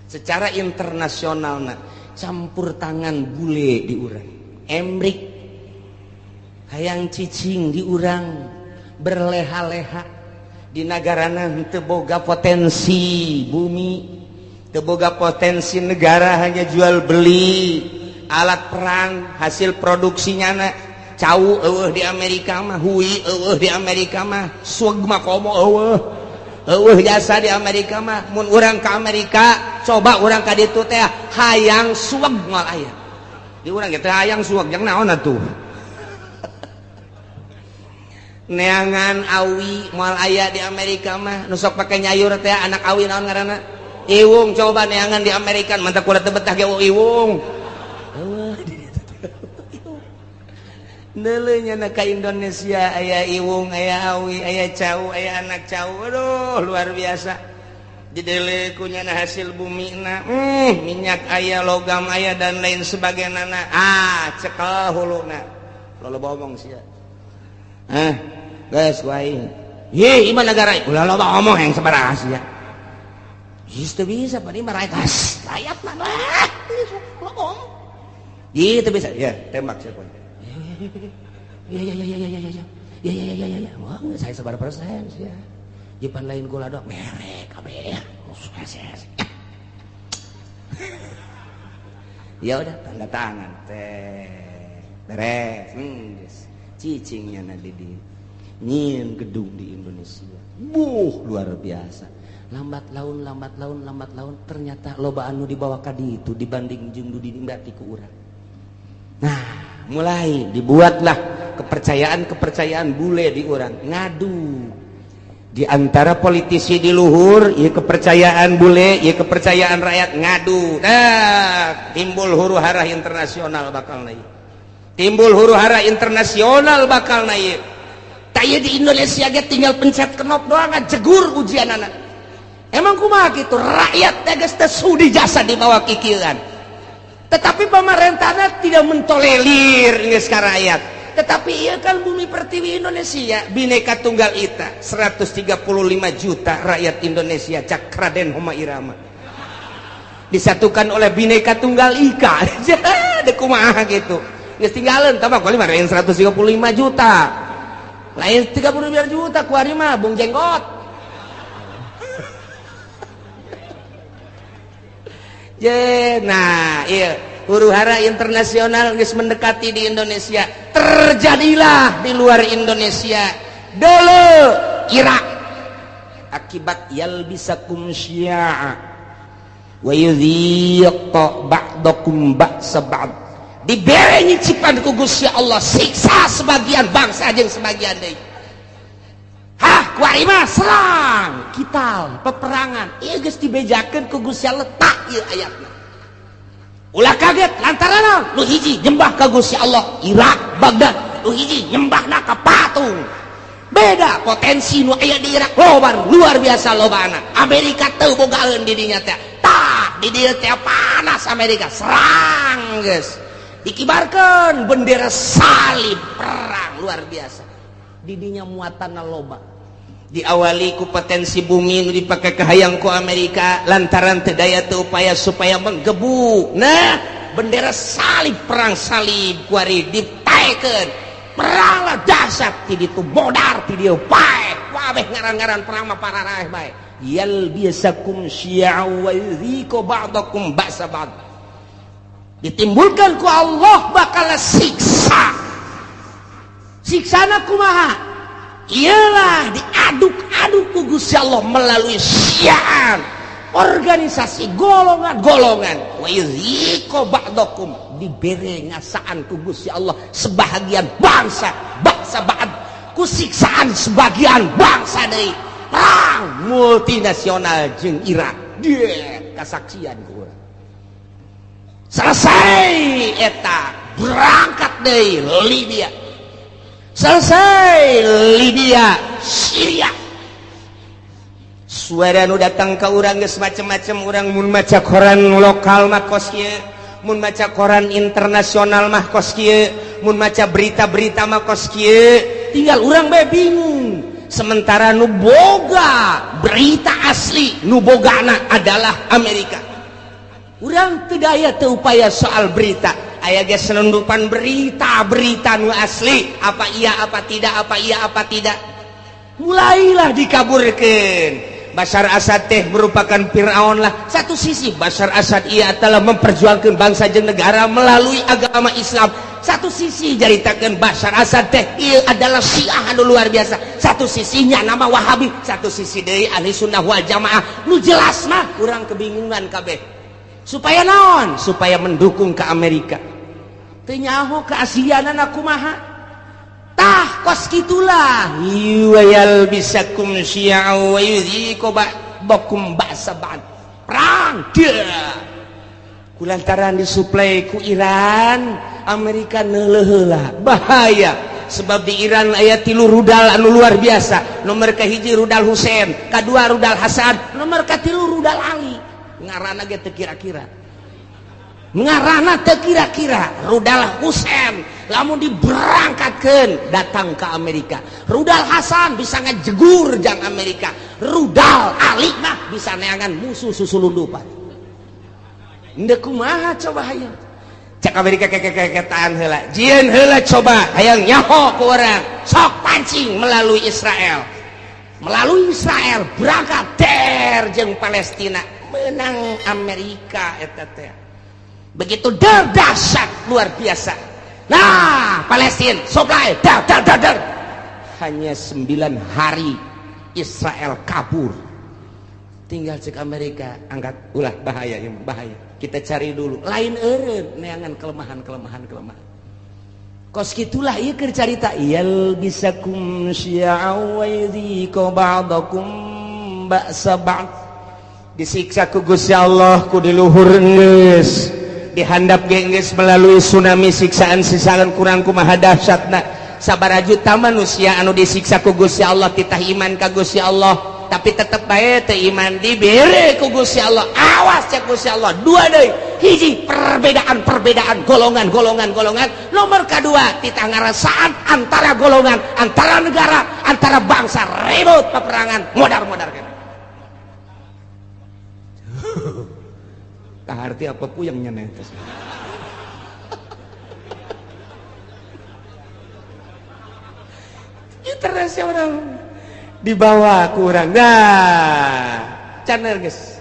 secara internasional campur tangan bule di urang, emrik hayang cicing di urang, berleha-leha di nagarana teu boga potensi bumi, teu boga potensi negara, hanya jual beli alat perang, hasil produksinya cau eueuh di Amerika mah, hui eueuh di Amerika mah, sueg mah komo eueuh jasa di Amerika mah. Mun urang ka Amerika coba urang ka ditu teh hayang sueg moal aya di urang teh hayang sueg jeung naon atuh neangan awi moal aya di Amerika mah, nu sok pake nyayur teh anak awi naon ngaranna iwung. Coba neangan di Amerika mantap kuda teu betah ge iwung neuleunya ka Indonesia aya iwung, aya awi, aya cau, aya anak cau. Aduh luar biasa. Dideuleu kunyana hasil bumi na minyak aya, logam aya dan lain sebagainya cekel huluna loba omong sia guys wae ye iman negara ulah loba omong yang sabaraha sia geus teu bisa padi maraek rakyat mah loba omong ye teu bisa ya tembak sia poe ya wah saya sebar persen sia jipan lain gula dok merek kabeh ya udah tanda tangan teh beres cicingnya nadi di nyin gedung di Indonesia luar biasa. Lambat laun ternyata loba anu dibawa ka ditu dibanding jeung du diningati ku urang. Nah mulai dibuatlah kepercayaan bule di urang ngadu di antara politisi di luhur, ieu kepercayaan bule, ieu kepercayaan rakyat ngadu. Timbul huru-hara internasional bakal naik. Timbul huru-hara internasional bakal naik. Taya di Indonesia ge tinggal pencet knop doang jegur ujianana. Emang kumaha kitu? Rakyat teh geus teu sudi jasa di bawah kikieuan. Tetapi pemerintahnya tidak mentolerir geus ka rakyat. Tetapi iya kan bumi pertiwi Indonesia Bhinneka Tunggal Ika 135 juta rakyat Indonesia cak Raden Homa Irama disatukan oleh Bhinneka Tunggal Ika dek kumaha gitu geus tinggalin tambah kali mah 135 juta lain 35 juta kuari mah bung jenggot nah iya huru-hara internasional geus mendekati di Indonesia. Terjadilah di luar Indonesia dulu Irak akibat yalbisakum syi'a wa yudhiqa ba'dakum ba'sa ba'd dibere nyicipan ku Gusti Allah siksa sebagian bangsa jeung sebagian deui. Kuari mah serang kital peperangan ieu geus dibejakeun ku Gusti Allah tak ieu ayatna. Ulah kaget lantaran nu hiji nyembah ka Gusti Allah Irak Baghdad, nu hiji nyembahna ka patung. Beda potensi nu aya di Irak loba luar biasa lobana. Amerika teu bogaeun di dinya teh. Tah di dieu teh panas Amerika serang geus. Dikibarkeun bendera salib perang luar biasa. Di dinya muatanna loba. Diawali ku potensi bumi nu dipake kahayang ku Amerika lantaran teu daya teu upaya supaya menggebu. Nah, bendera salib perang salib kuari dipaekeun. Perang lah dahsyat ti ditu bodar ti dieu pae. Kabeh ngaran-ngaran perang mah pararaeh bae. Yalbisakum syi'a wa yudhiqa ba'dakum ba'sa ba'd. Ditimbulkan ku Allah bakal siksa. Siksana kumaha? Ialah diaduk-aduk ku Gusti Allah melalui syiar organisasi golongan-golongan wa yudhiqa ba'dakum dibere ngasaan ku Gusti Allah sebahagian bangsa ba'd ku siksaan sebagian bangsa deui perang multinasional jeung Irak dia kasaksian ku urang selesai eta berangkat deui Libya selesai Libya Syria suara nu datang ke urang geus macam-macam urang mun maca koran lokal mah kos kieu mun maca koran internasional mah kos kieu mun maca berita-berita mah kos kieu tinggal urang bae bingung sementara nu boga berita asli nu bogana adalah Amerika Urang teu daya teu upaya soal berita. Aya ge selundupan berita nu asli, apa iya apa tidak, apa iya apa tidak. Mulailah dikaburkeun. Bashar Asad teh merupakan Fir'aun lah. Satu sisi Bashar Asad ia telah memperjuangkan bangsa jeung negara melalui agama Islam. Satu sisi jaritakeun Bashar Asad teh ia adalah Syiah anu luar biasa. Satu sisinya nama Wahabi, satu sisi deui Ahli Sunnah wal Jamaah. Nu jelas mah urang kebingungan kabeh. Supaya naon? Supaya mendukung ke Amerika. Teu nyaho keasianana kumaha? Tah kos gitulah wayal bisakum syi'a wa yudhiqu bakum ba'saban perang dia kulantaran disuplai ku Iran Amerika neuleheula bahaya sebab di Iran aya 3 rudal anu luar biasa. Nomor kahiji rudal Husein, kadua rudal Hasan, nomor katilu rudal Ali. Ngaranna ge teu kira-kira, ngaranna teu kira-kira. Rudal Husein lamun diberangkatkeun datang ke Amerika, rudal Hasan bisa ngajegur jang Amerika, rudal Ali mah bisa neangan musuh susulundupan. Endeu kumaha coba hayang cak Amerika keketaan heula, jieun heula coba hayang nyaho ku urang sok pancing melalui Israel berangkat der jeung Palestina, menang Amerika eta teh. Begitu dahsyat luar biasa. Nah, Palestina supply dar. Hanya 9 hari Israel kabur. Tinggal cek Amerika angkat ulah bahaya. Kita cari dulu. Lain eureun neangan kelemahan. Kos gitulah ieu keur carita yal bisakum syi'a wa yudhiqu ba'dakum ba'sa ba'd. Disiksa ku Gusti Allah ku diluhur geus. Dihandap geus melalui tsunami siksaan kurang kumaha dahsyatna. Sabaraha juta manusia anu disiksa ku Gusti Allah titah iman ka Gusti Allah, tapi tetep bae teu iman dibere ku Gusti Allah. Awas cek Gusti Allah. Dua deui, hiji perbedaan golongan. Nomor kedua titah ngarasaan antara golongan, antara negara, antara bangsa, ribut peperangan, modar kan. Tah arti apa puyeng nyeuneh teh. Internasional dibawa ku urang. Nah, caner geus.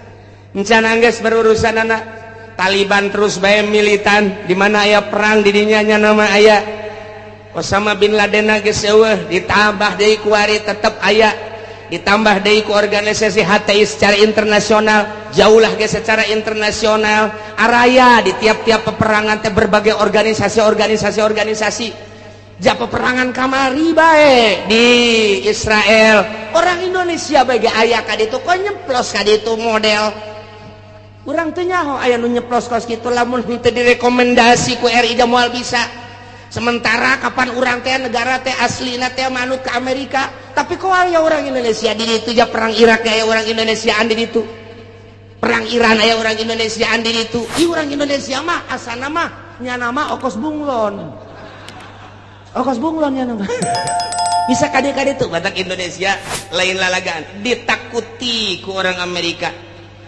Encana geus berurusan anak Taliban terus bae militan, di mana aya perang di dinya nya nama aya Osama bin Laden geus eueuh, ditambah deui ku ari tetep aya, ditambah deui ku organisasi HTI secara internasional, jauhlah ge secara internasional, araya di tiap-tiap peperangan teh berbagai organisasi ja peperangan kamari bae di Israel. Orang Indonesia bage aya ka ditu kok nyeplos ka ditu model. Urang teu nyaho aya nu nyeplos kos kitu lamun teu direkomendasi ku RI da moal bisa. Sementara kapan urang teh negara teh aslina teh manut ke Amerika, tapi kok aya orang Indonesia di ditu ja perang Irak aya orang Indonesiaan di ditu. Perang Iran aya orang Indonesiaan di ditu. Ieu urang Indonesia mah asana mah nya nama Okos Bunglon. Okos Bunglon nya nama. Bisa kade-kade tuh batak Indonesia lain lalagaan ditakuti ku orang Amerika.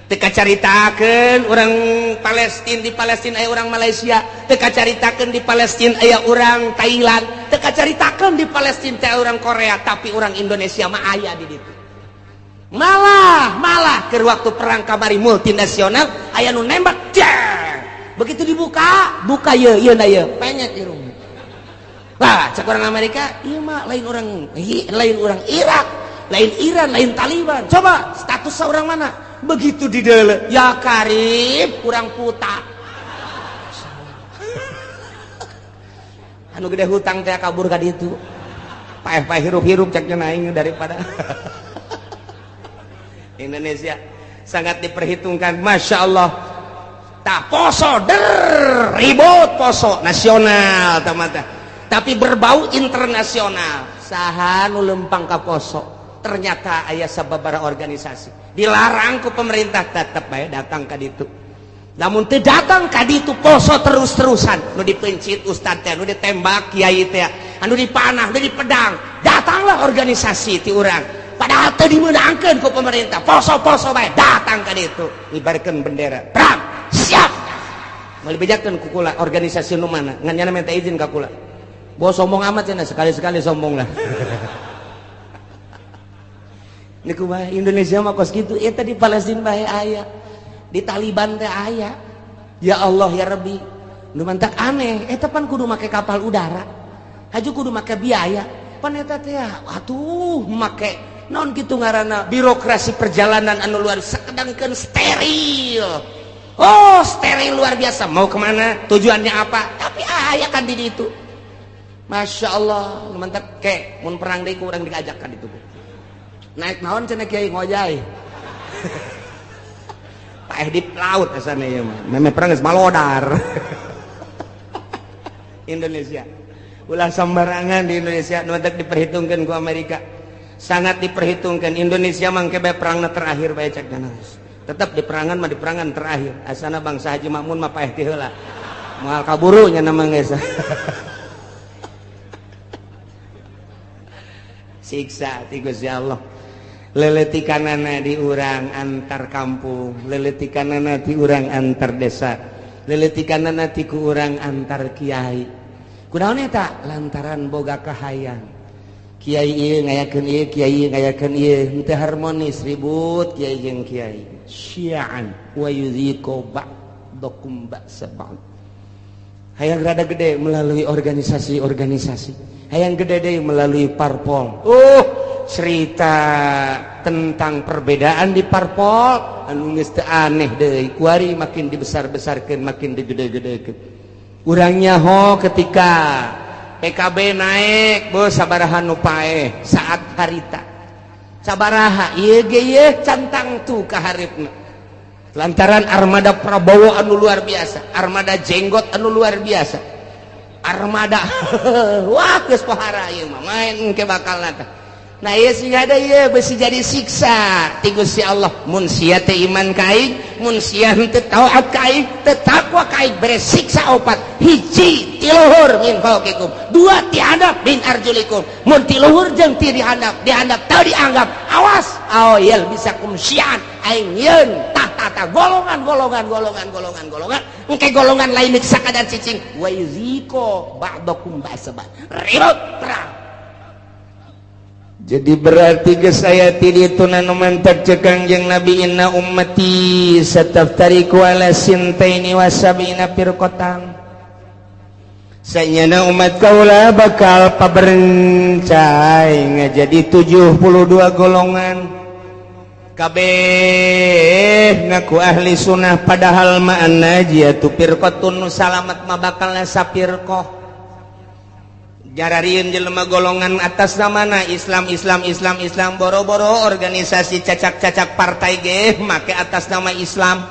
Teka caritakeun orang Palestina, di Palestina aya orang Malaysia, teka caritakeun di Palestina aya orang Thailand, teka caritakeun di Palestina aya orang Korea, tapi orang Indonesia mah aya di ditu. Malah keur waktu perang kamari multinasional aya nu nembak jar. Begitu dibuka ieu na ieu penyet irung. Wah, cek orang Amerika, ieu mah lain orang Irak, lain Iran, lain Taliban. Coba status seorang mana? Begitu di deule, ya karib kurang puta. Anu gede hutang teh kabur ka ditu. Paeh hirup-hirup ceknya aing daripada Indonesia sangat diperhitungkan, masya Allah. Tah poso ribut poso nasional tamata, tapi berbau internasional. Saha nu lempang ka poso? Ternyata aya sababaraha organisasi dilarang ku pemerintah, tetep bae datang ka ditu. Namun teu datang ka ditu poso terus-terusan, nu dipencit ustad teh, nu ditembak kiai teh, anu dipanah, nu dipedang, datanglah organisasi ti urang. Padahal teu dimeunangkeun ku pemerintah, poso-poso bae datang ka ditu, ngibarkeun bendera perang. siap mau dibejakan kukula organisasi nu mana ngan nyana minta izin ka kula bos sombong amat cenah sekali-sekali sombong lah niku mah Indonesia mah kos kitu eta di Palestina bae aya di Taliban teh aya ya Allah ya Rabbi nu mantak aneh eta pan kudu make kapal udara haju kudu make biaya pan eta teh atuh make naon kitu ngaranna birokrasi perjalanan anu luar sakedangkeun steril. Oh steril luar biasa mau kemana tujuannya apa tapi aya kan di ditu Masya Allah mantap ke mun perang deui urang diajakkan itu naik naon cenah kiai ngojai paeh di laut asana ieu mah meme perang geus malodar Indonesia ulah sembarangan di Indonesia nu mantap diperhitungkeun ku Amerika sangat diperhitungkan Indonesia mangke bae perangna terakhir bae cek nanas tetap di perangan mah di perangan terakhir asana bangsa Haji Makmun mah paeh ti heula moal kaburu nya nama geus siksa ti Gusti Allah leletikanana di urang antar kampung leletikanana ti urang antar desa leletikanana ti ku urang antar kiai kunaon eta lantaran boga kahayang kiai ieu ngayakeun ieu kiai ieu ngayakeun ieu henteu harmonis ribut kiai jeung kiai syi'an wa yudhiqu ba'dakum ba'sa ba'd hayang rada gede melalui organisasi-organisasi hayang gede deh melalui parpol cerita tentang perbedaan di parpol anu geus teu aneh deui kuari makin dibesar-besarkeun makin digede-gedekeun urangnya ketika PKB naik bos sabaraha nu paeh saat harita sabaraha ieu ge ieu cantang tu ka hareupeuna lantaran armada Prabowo anu luar biasa armada jenggot anu luar biasa armada wah geus pohara ieu mah main ke bakal nata nah ieu siga da ieu beusi jadi siksa ti Gusti Allah mun sia teh iman ka aing mun sia henteu taat ka aing teu takwa ka aing beres siksa opat hiji ti luhur min fauqikum dua ti handap min arjulikum mun ti luhur jeung ti dihandap teu dianggap awas aoyel bisa kumsian aing yeun tata golongan engke golongan lain sakadar cicing wa yuziko ba'dakum ba'sa ribut perang. Jadi berarti geus aya ti ditu nu mantep cekang jeung Nabi inna ummati sataftariqu ala sintaini wa sab'ina firqatan sayeuna umat kaula bakal paberencai ngajadi 72 golongan kabeh ngaku ahli sunnah padahal ma annajiyatu firqatun salamat mah bakalna sapirqah jararieun jelema golongan atas namana Islam boro-boro organisasi cacak-cacak partai ge make atas nama Islam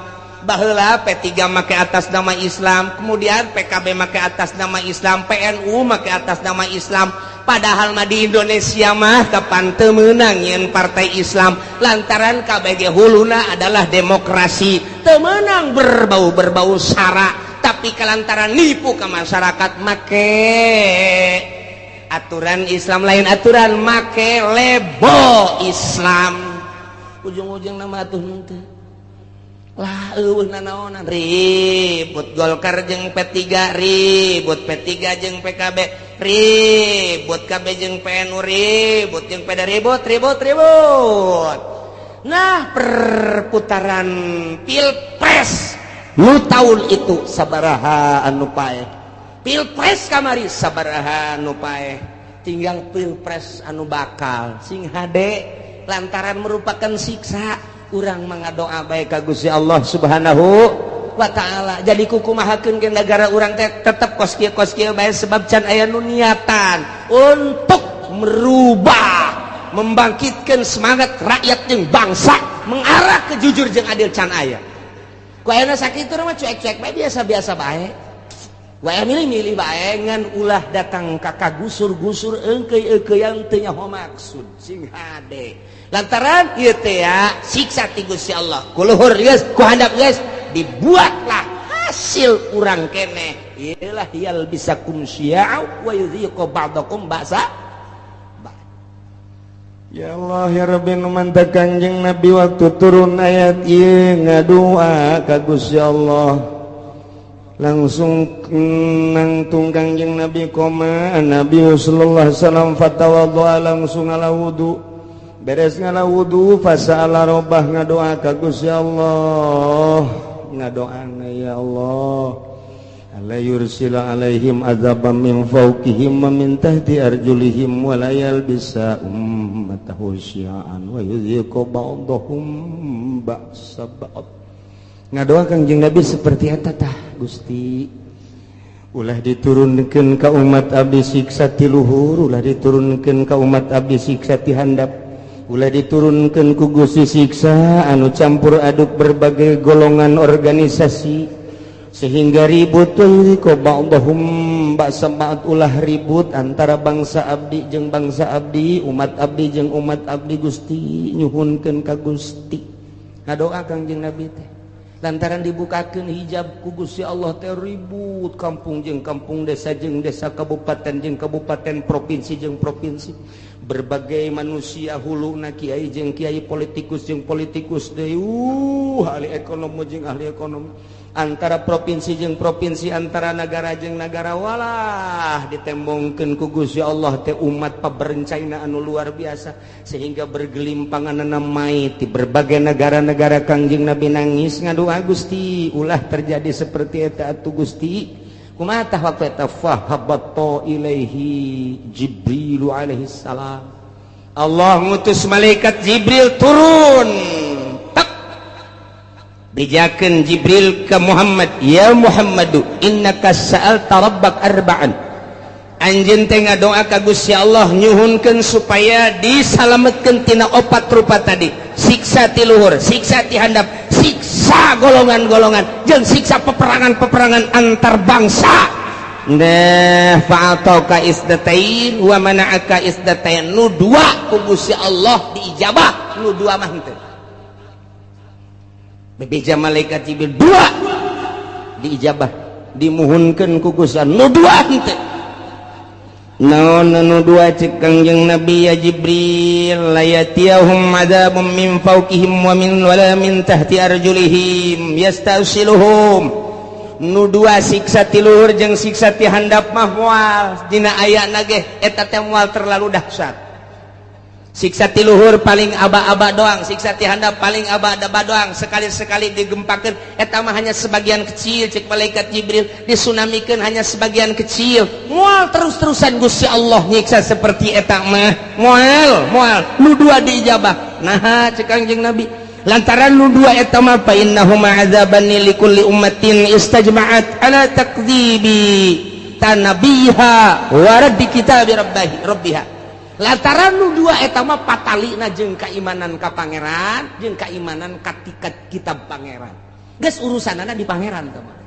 baheula P3 make atas nama Islam kemudian PKB make atas nama Islam PNU make atas nama Islam padahal mah di Indonesia mah kapan teu meunang nyeun partai Islam lantaran kabeh ge huluna adalah demokrasi teu meunang berbau sara tapi kelantaran nipu ke masyarakat make aturan Islam lain aturan make lebo Islam ujung-ujung nama atuh henteu lah eueuh nanaonan ribut Golkar jeung P3 ribut P3 jeung PKB ribut KB jeung PNU ribut jeung PD ribut nah perputaran pilpres lu tahun itu sabaraha anu paeh pilpres kamari sabaraha anu paeh tinggal pilpres anu bakal sing hade lantaran merupakan siksa urang mangadoa bae ka Gusti Allah Subhanahu wa taala jadi kukumahakeun ke negara urang teh tetep kos kieu bae sebab can aya nu niatan untuk merubah membangkitkan semangat rakyat jeung bangsa mengarah ke jujur jeung adil can aya ku ayeuna sakitu mah cuek-cuek bae biasa-biasa bae. Wae milih-milih bae ngan ulah datang ka gusur-gusur eungkeuy-eungkeuyan teu nyaho maksud sing hade. Lantaran ieu teh ya siksa ti Gusti Allah. Ku luhur geus, ku handap geus dibuatlah hasil urang keneh. Iyalah yal bisakum syi'a wa yudhiqu ba'dakum ba'sa. Ya Allah ya Rabbi nu mantap Kanjeng Nabi waktu turun ayat ieu ngadua ka Gusti Allah langsung nangtung Kanjeng Nabi koma Nabi sallallahu alaihi wasallam fatawaddoa langsung ngala wudu beres ngala wudu fasala robah ngadoa ka Gusti Allah ngadoana ya Allah la yursila alaihim azabam min fawqihim wa min tahti arjulihim wa la yalbisa ummatahu syi'an wa yudhiqu ba'dahum ba'sa ba'd ngadoa Kanjeng Nabi seperti eta tah Gusti ulah diturunkeun ka umat abdi siksa ti luhur ulah diturunkeun ka umat abdi siksa ti handap ulah diturunkeun ku Gusti siksa anu campur aduk berbagai golongan organisasi sehingga ribut ko ba'dahum ba'sa ba'd ulah ribut antara bangsa abdi jeung bangsa abdi umat abdi jeung umat abdi Gusti nyuhunkeun ka Gusti ngadoa Kanjeng Nabi teh lantaran dibukakeun hijab ku Gusti Allah teh ribut kampung jeung kampung desa jeung desa kabupaten jeung kabupaten provinsi jeung provinsi berbagai manusia huluna kiai jeung kiai politikus jeung politikus deui ahli ekonomi jeung ahli ekonomi antara provinsi jeung provinsi antara negara jeung negara walah ditembongkeun ku Gusti Allah teh umat paberencana anu luar biasa sehingga bergelimpanganna mai ti berbagai negara-negara Kanjeng Nabi nangis ngadoa Gusti ulah terjadi seperti eta atuh Gusti kumaha tah waktu eta fahabatta ilaihi Jibril alaihi salam Allah ngutus malaikat Jibril turun bijakeun Jibril ke Muhammad ya Muhammadu innaka sa'alta rabbak arba'an anjeun teh ngadoa ka Gusti Allah nyuhunkeun supaya disalametkeun tina 4 rupa tadi siksa ti luhur siksa ti handap siksa golongan-golongan jeung siksa peperangan-peperangan antar bangsa nah fa'ataka isdatain wa mana'aka isdatain nu dua ku Gusti Allah diijabah nu dua mah henteu bebeja malaikat Jibril dua diijabah dimuhunkeun ku Gusti nu dua henteu naon nu dua cek Kanjeng Nabi ya Jibril la yatiyahum adzabun min fawqihim wa min tahti arjulihim yastasiluhum nu dua siksa ti luhur jeung siksa ti handap mah moal dina ayana ge eta teh moal terlalu dahsyat siksa ti luhur paling aba-aba doang siksa ti handap paling aba-aba doang sekali-sekali digempakeun eta mah hanya sebagian kecil cek malaikat Jibril disunamikeun hanya sebagian kecil moal terus-terusan Gusti Allah nyiksa seperti eta mah moal nu dua diijabah nah cek Kanjeng Nabi lantaran nu dua eta mah fa innahum azaban likulli ummatin istajma'at ala takdzibi tanabiha wa raddi kitabi rabbiha lantaran nu dua eta mah patalina jeung kaimanan ka pangeran jeung kaimanan ka kitab pangeran geus urusanana di pangeran teh mah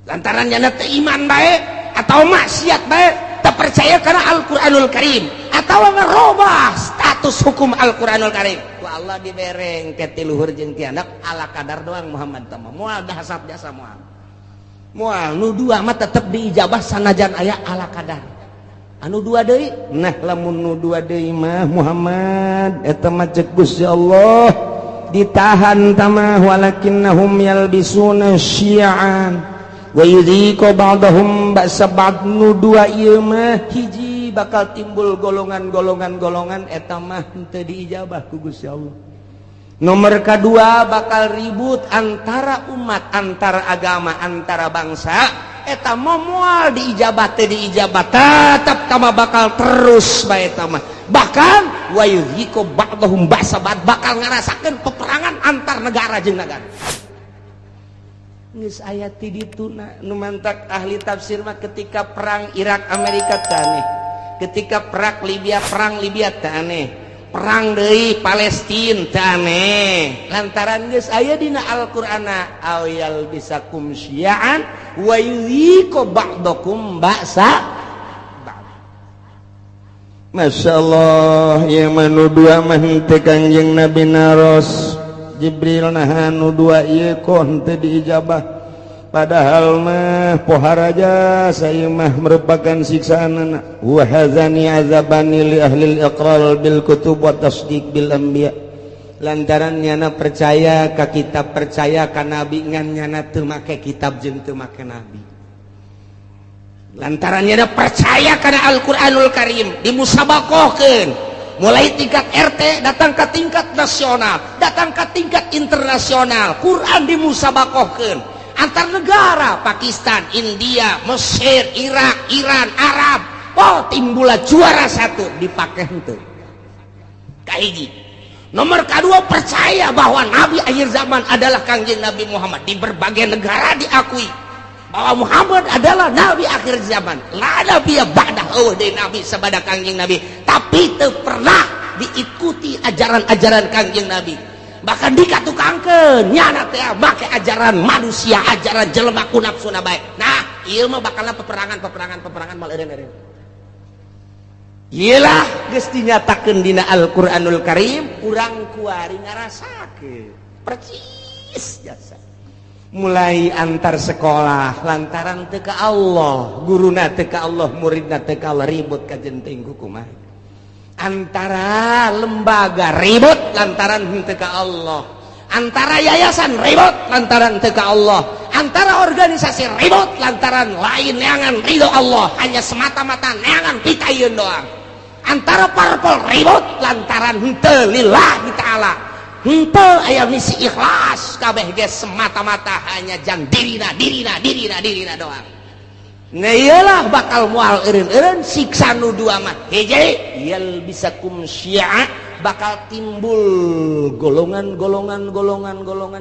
lantaran nya teh iman bae atawa maksiat bae teu percaya kana Al-Qur'anul Karim atawa ngarobah status hukum Al-Qur'anul Karim ku Allah dibereng ke ti luhur jeung ti handap ala kadar doang Muhammad teh mah moal dahsyat jasa moal nu dua mah tetep diijabah sanajan aya ala kadar anu dua deui nah lamun nu dua deui mah Muhammad eta mah cek Gusti Allah ditahan tamah walakinnahum yalbisuna syi'an wa yudhiqu ba'dahum ba'sa ba'd nu dua ieu mah hiji bakal timbul golongan eta mah henteu diijabah ku Gusti Allah nomor kedua bakal ribut antara umat antara agama antara bangsa eta moal diijabah teh diijabah tetap tama bakal terus bae eta mah bahkan wa yudhiqu ba'dahum ba'sa ba'd bakal ngarasakeun peperangan antar negara jeung negara geus aya ti ditu nu mantak ahli tafsir mah ketika perang Irak Amerika teh aneh ketika perang Libya teh aneh perang deui Palestina teh aneh lantaran geus aya dina Al-Qur'ana awyal bisakum syi'an wa yudhiqu ba'dakum ba'sa ba'd masyaallah ya manu dua mah teh Kanjeng Nabi naros Jibril nah nu dua ieu kok henteu diijabah padahal mah poharaja saya mah merupakan siksaan wa hazani azabani li ahli al-iqrar bil kutub wa tasdiq bil anbiya lantaran nyana percaya ka kitab percaya ka nabi ngan nyana teu make kitab jeung teu make nabi lantaran nyana percaya kana Al-Qur'anul Karim dimusabakohkeun mulai tingkat RT datang ke tingkat nasional datang ke tingkat internasional Quran dimusabakohkeun antar negara Pakistan, India, Mesir, Irak, Iran, Arab. Oh, timbullah juara satu dipakai henteu. Kahiji. Nomor kedua percaya bahwa Nabi akhir zaman adalah Kangjeng Nabi Muhammad di berbagai negara diakui bahwa Muhammad adalah Nabi akhir zaman. La nabiyya ba'dahu dari Nabi sabada Kangjeng Nabi, tapi teu pernah diikuti ajaran-ajaran Kangjeng Nabi. Bahkan dikatukangkeun nyana teh make ajaran manusia ajaran jelema ku nafsuna bae. Nah ieu mah bakalna peperangan mal eureun-eureun. Iyalah geus dinyatakeun dina Al-Qur'anul Karim urang kuari ngarasakeun percis jasa mulai antar sekolah lantaran teu ka Allah guruna teu ka Allah muridna teu ka Allah ribut ka jenting kumaha antara lembaga ribut lantaran henteu ka Allah antara yayasan ribut lantaran henteu ka Allah antara organisasi ribut lantaran lain neangan ridho Allah hanya semata-mata neangan pitayeun doang antara parpol ribut lantaran henteu lillahi ta'ala henteu aya misi ikhlas kabeh ge semata-mata hanya jang dirina doang. Nah iyalah bakal mual eureun-eureun siksa nu dua mah hiji yal bisakum syi'a bakal timbul golongan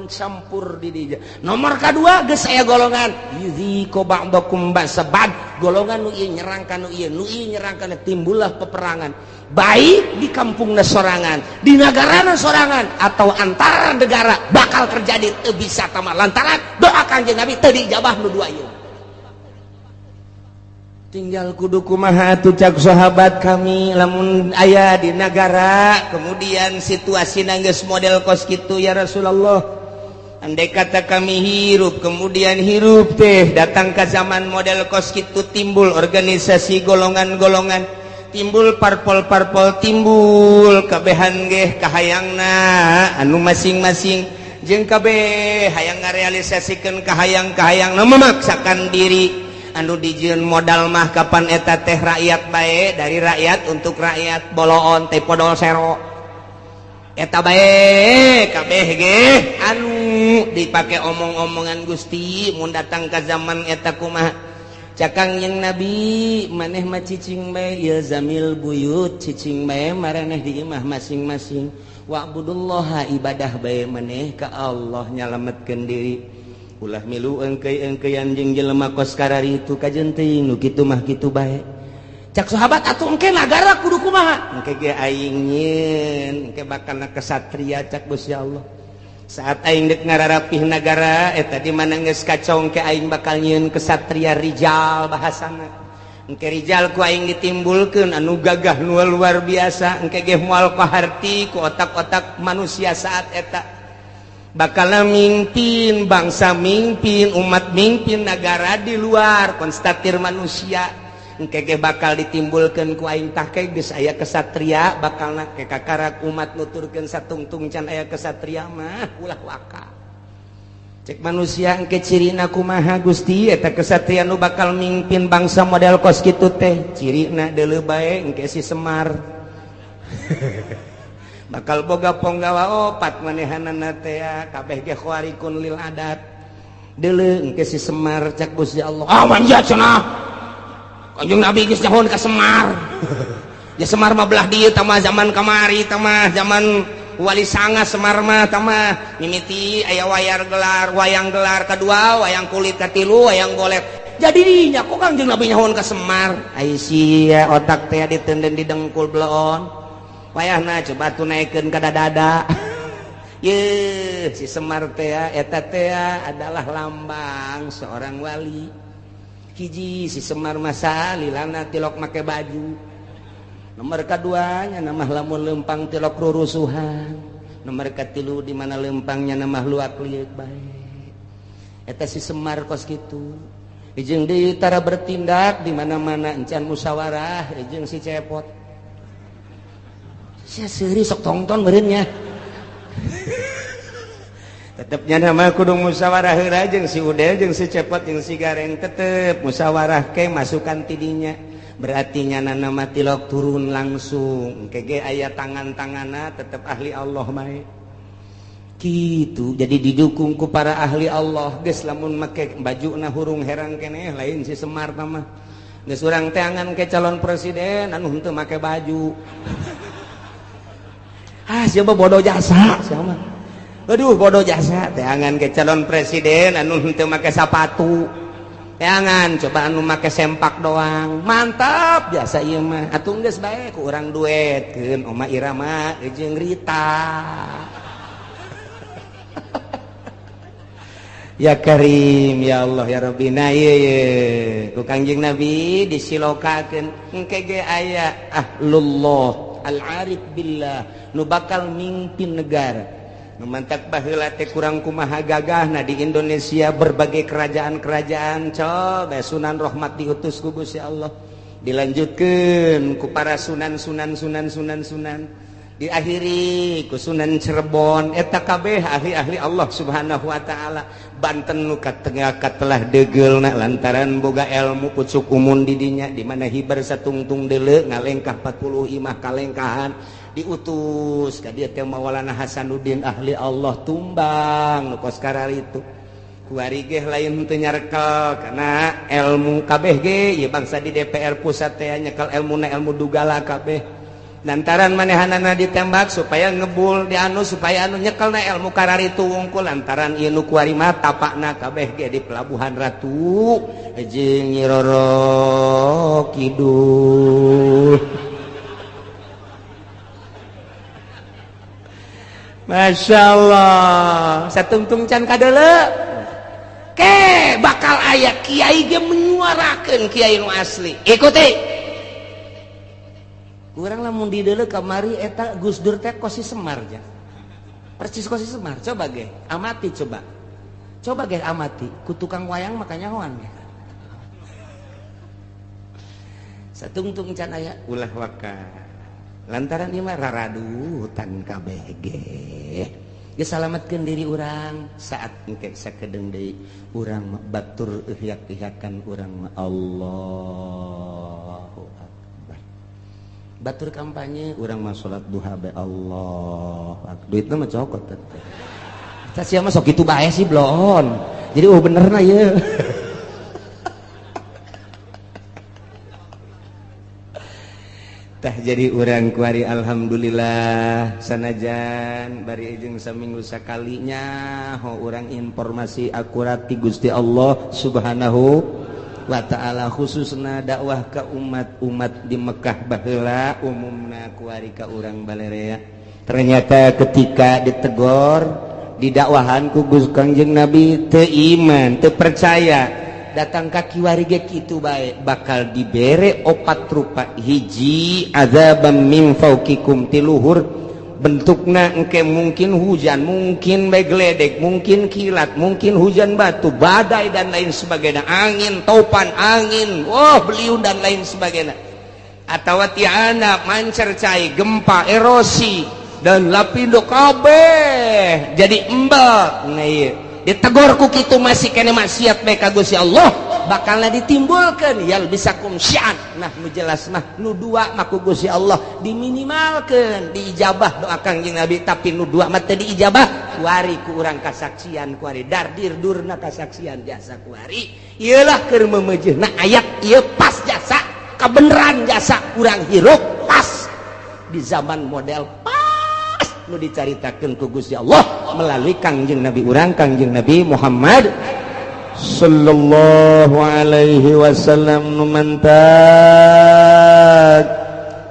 campur di dieu. Nomor kedua geus aya golongan yuziqu ba'dakum ba'sabad golongan nu ieu nyerang ka nu ieu nyerang kana timbullah peperangan baik di kampungna sorangan di nagarana sorangan atau antara negara bakal terjadi teu bisa tamah lantaran doa Kangjeng Nabi teu dijabah nu dua ieu. Tinggal kudu kumaha atuh cak sahabat kami lamun aya di negara kemudian situasi geus model kos kitu ya Rasulullah andai kata kami hirup kemudian hirup teh datang ke zaman model kos kitu timbul organisasi golongan-golongan timbul parpol-parpol timbul kabehan ge kahayangna anu masing-masing jeung kabeh hayang ngarealisasikeun kahayang-kahayangna memaksakan diri anu dijieun modal mah kapan eta teh rakyat bae dari rakyat untuk rakyat boloon teh podol sero eta bae kabeh ge anu dipake omong-omongan Gusti mun datang ka zaman eta kumaha cakang yang Nabi maneh mah cicing bae ya zamil buyut cicing bae maraneh di imah masing-masing wa'budullaha ibadah bae maneh ka Allah nyalametkeun diri ulah milu engkeuy-engkeuyan jeung jelema kos karari itu kajeunteuing nu kitu mah kitu bae cak sahabat atuh engke nagara kudu kumaha engke ge aing nyieun engke bakalna kesatria cak Gusti Allah saat aing deuk ngararapih nagara eta di mana geus kacau engke aing bakal nyieun kesatria rijal bahasana engke rijal ku aing ditimbulkeun anu gagah nu luar biasa engke ge moal kaharti ku otak-otak manusia saat eta bakal mimpin bangsa mimpin umat mimpin negara di luar konstatir manusia engke ge bakal ditimbulkeun ku aing tah ke geus aya kesatria bakalna ke kakarak umat nuturkeun satungtung can aya kesatria mah ulah waka cek manusia engke cirina kumaha Gusti eta kesatria nu bakal mimpin bangsa model kos kitu teh cirina deuleu bae engke si Semar bakal boga ponggawa opat manehanana teh kabeh ge khawarikun lil adat deuleu engke si Semar cak Gusti Allah manja cenah Kanjeng Nabi geus nyahon ka Semar ya Semar mah belah dieu tah zaman kamari tah zaman Wali Sanga Semar mah tah mimiti aya wayang gelar kadua wayang kulit katilu wayang golet jadi nya kok Kanjeng Nabi nyahon ka Semar ai sia otak teh diteunden di dengkul bleon wayahna coba tunaikeun ka dada ye si Semar teh eta teh adalah lambang seorang wali hiji si Semar masa lilana tilok make baju nomor kaduanya nama lamun lempang tilok rurusuhan nomor katilu di mana lempangnya nama luak liuk bae eta si Semar kos kitu. Jeung deui tara bertindak di mana-mana encan musyawarah jeung si Cepot. Sia seuri sok tongton meureun nya. Tetepnya nama kudu musyawarah heula jeung si Udel jeung si Cepot jeung si Gareng tetep musyawarah ke masukan tidinya. Berarti nyanana mah tilok turun langsung. Kege aya tangan-tanganna tetep ahli Allah bae. Gitu jadi didukung ku para ahli Allah geus lamun make bajuna hurung herang keneh lain si Semar mah geus urang teh angan ke calon presiden anu henteu make baju siapa bodoh jasa siapa aduh bodoh jasa teh angan ke calon presiden anu henteu make sapatu teh angan coba anu make sempak doang mantap biasa ieu mah atuh geus bae ku urang duetkeun Oma Irama jeung Rita. Ya Karim ya Allah ya Rabbi na ye ku Kangjeng Nabi disilokakeun engke ge aya ahlullah al-arif billah nu bakal mimpin negara nu mantak baheula teh kurang kumaha gagahna di Indonesia berbagai kerajaan-kerajaan coba Sunan Rahmat diutus ku Gusti Allah dilanjutkeun ku para sunan diakhiri ku Sunan Cirebon eta kabeh ahli-ahli Allah Subhanahu wa taala. Banten nu katengah katelah degeulna lantaran boga ilmu pucuk umun di dinya di mana hibar satungtung deuleu ngalengkah 40 imah kalengkahan diutus ka dieu teh Maulana Hasanuddin ahli Allah tumbang nu kos kararitu kuari ge lain teu nyarekel kana ilmu kabeh ge ieu bangsa di DPR pusat teh nyekel ilmuna ilmu dugala kabeh. Lantaran manehanana ditembak supaya ngebul di anu supaya anu nyekelna ilmu kararitu wungkul lantaran ieu nu kuari mah tapakna kabeh ge di Pelabuhan Ratu jeung Nyi Roro Kidul. Masya Allah satungtung can kadeuleu ke bakal aya kiai ge menyuarakeun kiai nu asli ikuti. Kurang lamun di deuleu kamari eta Gus Dur teh kosi Semar ja. Percis kosi Semar. Coba ge amati coba. Coba ge amati ku tukang wayang makanya nyahoan ge. Satungtung can aya ulah waka. Lantaran ieu mah raradutan kabeh ge. Geus salametkeun diri urang saat engke sakedeung deui urang batur ihyak-ihyakan urang Allahu batur kampanye urang mah salat duha be Allah duitna mah cokot teh tah sia mah sok kitu bae sih blon jadi benerna ieu tah jadi urang kuari alhamdulillah sanajan bari jeung saminggu sakalinya ho urang informasi akurat ti Gusti Allah Subhanahu wa ta'ala khususna dakwah ka umat-umat di Mekah baheula umumna kuari ka urang balerea ternyata ketika ditegor didakwahan ku Gus Kangjeng Nabi teu iman teu percaya datang ka kiwari ge kitu bae bakal dibere opat rupa hiji azabam min fauqikum tiluhur bentukna engke mungkin hujan mungkin begledek mungkin kilat mungkin hujan batu badai dan lain sebagainya angin topan angin beliau dan lain sebagainya atau tiana mancer cai gempa erosi dan lapindo kabeh jadi embek nah ieu ditegur ku kitu masih kene maksiat bae ka Gusti Allah bakalna ditimbulkeun yal bisakum syi'an nah nu jelas mah nu dua mah ku Gusti Allah diminimalkeun diijabah doa Kangjeng Nabi tapi nu dua mah teu diijabah kuari ku urang kasaksian kuari dardir durna kasaksian jasa kuari ieulah keur meumeujeuna ayat ieu pas jasa kabeneran jasa urang hirup pas di zaman model pas nu dicaritakeun ku Gusti Allah melalui Kangjeng Nabi urang Kangjeng Nabi Muhammad sallallahu alaihi wasallam numantat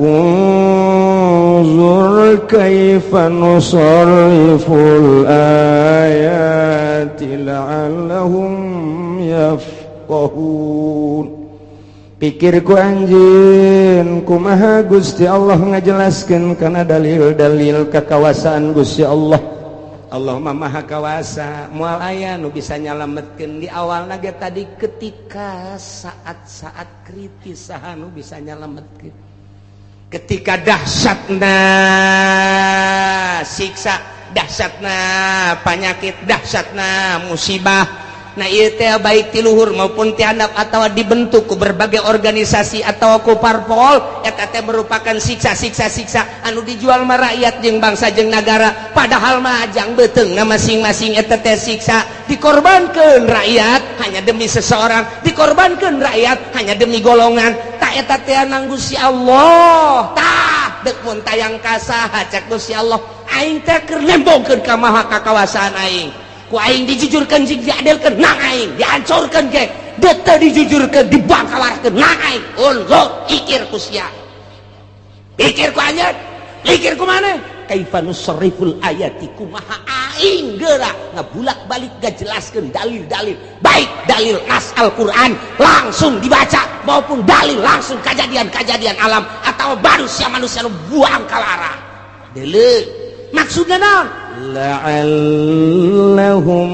unzur kaifa nusarriful ayati la'allahum yafqahun pikirku anjeun kumaha Gusti Allah ngajelaskeun kana dalil-dalil kekawasan Gusti Allah Allah mah maha kawasa moal aya nu bisa nyalametkeun di awal nage tadi ketika saat-saat kritis saha nu bisa nyalametkeun ketika dahsyatna siksa dahsyatna penyakit dahsyatna musibah. Nah ieu teh baik ti luhur maupun ti handap atawa dibentuk ku berbagai organisasi atawa ku parpol eta teh merupakan siksa anu dijual mah rakyat jeung bangsa jeung nagara padahal mah ajang beuteungna masing-masing eta teh siksa dikorbankeun rakyat hanya demi seseorang dikorbankeun rakyat hanya demi golongan tak eta teh nang Gusti Allah tah deuk mun tayang ka saha cek Gusti Allah aing teh keur nembongkeun ka maha kakawasaan aing ku aing dijujurkeun jeung diadelkeun nang aing dihancurkeun ge deuk teh dijujurkeun dibangkalarkeun nang aing unzur ikir ku sia pikir ku anjeun pikir ku maneh kaifa nusarriful ayati kumaha aing geura ngabulak-balik ngajelaskeun dalil-dalil baik dalil nas Al-Qur'an langsung dibaca maupun dalil langsung kejadian-kejadian alam atau manusia nu buang kalara deuleu maksudna naon la'allahum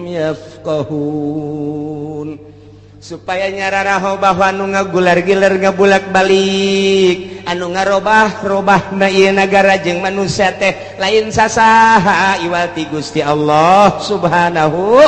yafqahun supaya nyararaho bahwa anu ngagular-giler ngabulak-balik anu ngarobah-robahna ieu nagara jeung manusia teh lain sasaha iwati Gusti Allah Subhanahu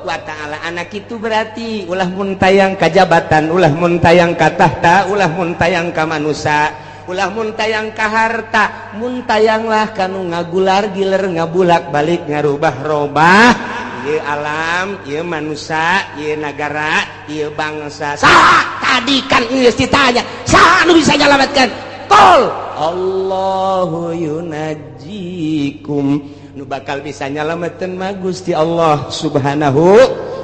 wa ta'ala. Anak itu berarti ulah mun tayang ka jabatan, ulah mun tayang ka tahta, ulah mun tayang ka manusia, ulah mun tayang ka harta, mun tayanglah kanu ngagular-giler ngabulak-balik ngarubah-robah ieu alam, ieu manusia, ieu negara, ieu bangsa. Saha tadi kan geus ditanya, saha anu bisa nyalametkeun? Qul Allahu yunajjikum. Nu bakal bisa nyalametkeun mah Gusti Allah Subhanahu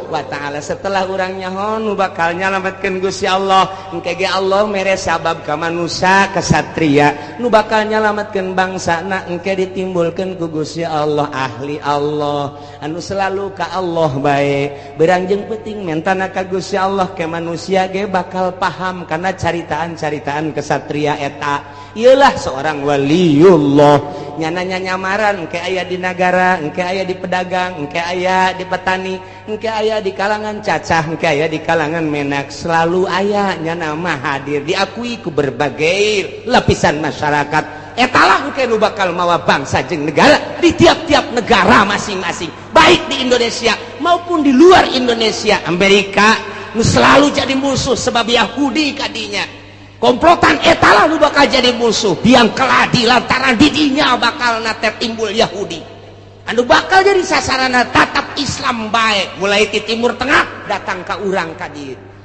wa ta'ala. Setelah urang nyaho nu bakal nyalametkeun Gusti Allah engke ge Allah mere sabab ka manusia ka satria nu bakal nyalametkeun bangsana engke ditimbulkeun ku Gusti Allah ahli Allah anu selalu ka Allah bae berangjeng penting mentana ka Gusti Allah ke manusia ge bakal paham kana caritaan-caritaan kesatria eta. Iyalah seorang waliullah nyana nyamaran engke aya di negara, engke aya di pedagang, engke aya di petani, engke aya di kalangan cacah, engke aya di kalangan menak, selalu aya nyana mah hadir diakui ku berbagai lapisan masyarakat. Etalah engke nu bakal mawa bangsa jeung negara di tiap-tiap negara masing-masing, baik di Indonesia maupun di luar Indonesia. Amerika nu selalu jadi musuh sebab Yahudi kadinya. Komplotan etalah nu bakal jadi musuh biang keladi lantaran didinya bakal nate timbul Yahudi anu bakal jadi sasarana tatap Islam baik mulai di timur tengah datang ke urang ka dieu